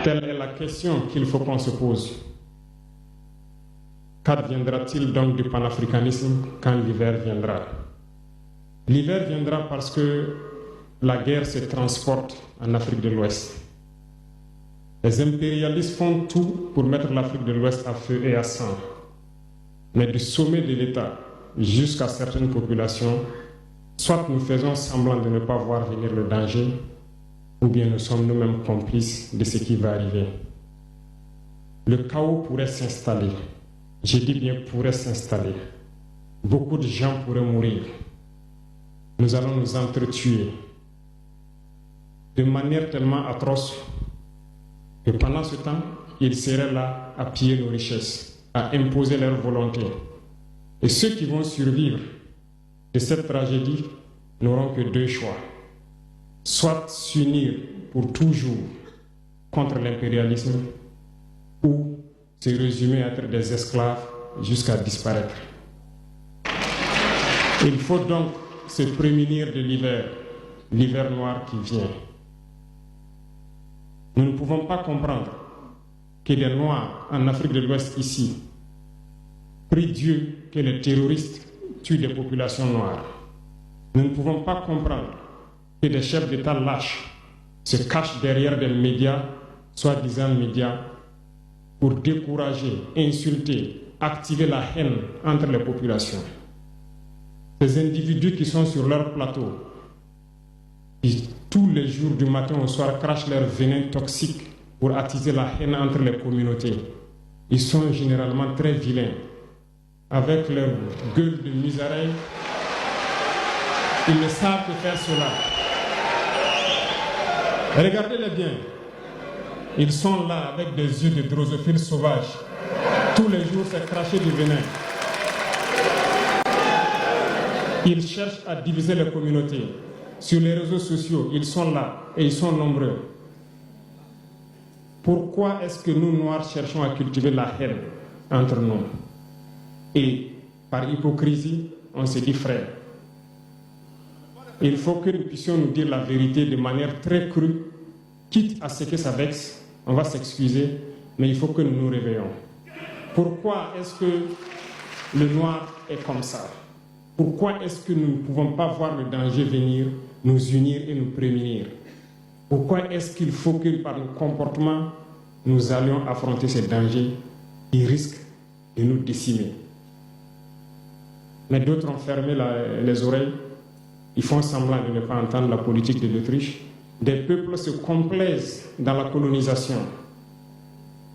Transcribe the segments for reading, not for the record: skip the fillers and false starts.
Telle est la question qu'il faut qu'on se pose. Qu'adviendra-t-il donc du panafricanisme quand l'hiver viendra? L'hiver viendra parce que la guerre se transporte en Afrique de l'Ouest. Les impérialistes font tout pour mettre l'Afrique de l'Ouest à feu et à sang. Mais du sommet de l'État jusqu'à certaines populations, soit nous faisons semblant de ne pas voir venir le danger, ou bien nous sommes nous-mêmes complices de ce qui va arriver. Le chaos pourrait s'installer. Je dis bien pourrait s'installer. Beaucoup de gens pourraient mourir. Nous allons nous entretuer de manière tellement atroce que pendant ce temps, ils seraient là à piller nos richesses, à imposer leur volonté. Et ceux qui vont survivre de cette tragédie n'auront que deux choix. Soit s'unir pour toujours contre l'impérialisme ou se résumer à être des esclaves jusqu'à disparaître. Il faut donc se prémunir de l'hiver noir qui vient. Nous ne pouvons pas comprendre que les Noirs en Afrique de l'Ouest ici prient Dieu que les terroristes tuent des populations noires. Nous ne pouvons pas comprendre que des chefs d'État lâches se cachent derrière des médias, soi-disant médias, pour décourager, insulter, activer la haine entre les populations. Ces individus qui sont sur leur plateau, qui tous les jours du matin au soir crachent leur venin toxique pour attiser la haine entre les communautés, ils sont généralement très vilains. Avec leur gueule de musaraigne, ils ne savent que faire cela. Regardez-les bien. Ils sont là avec des yeux de drosophiles sauvages. Tous les jours, c'est cracher du venin. Ils cherchent à diviser les communautés. Sur les réseaux sociaux, ils sont là et ils sont nombreux. Pourquoi est-ce que nous, Noirs, cherchons à cultiver la haine entre nous? Et par hypocrisie, on se dit frère. Il faut que nous puissions nous dire la vérité de manière très crue, quitte à ce que ça vexe. On va s'excuser, mais il faut que nous nous réveillons. Pourquoi est-ce que le noir est comme ça? Pourquoi est-ce que nous ne pouvons pas voir le danger venir, nous unir et nous prémunir? Pourquoi est-ce qu'il faut que par nos comportements, nous allions affronter ces dangers qui risquent de nous décimer? Mais d'autres ont fermé les oreilles. Ils font semblant de ne pas entendre la politique de l'Autriche. Des peuples se complaisent dans la colonisation.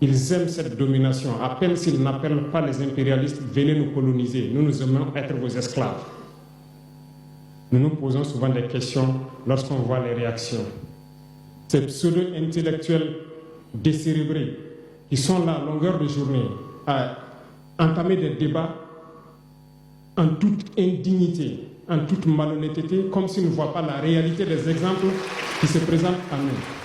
Ils aiment cette domination. À peine s'ils n'appellent pas les impérialistes, venez nous coloniser. Nous aimons être vos esclaves. Nous nous posons souvent des questions lorsqu'on voit les réactions. Ces pseudo-intellectuels décérébrés qui sont là à longueur de journée à entamer des débats en toute indignité, en toute malhonnêteté, comme s'ils ne voient pas la réalité des exemples qui se présentent à nous.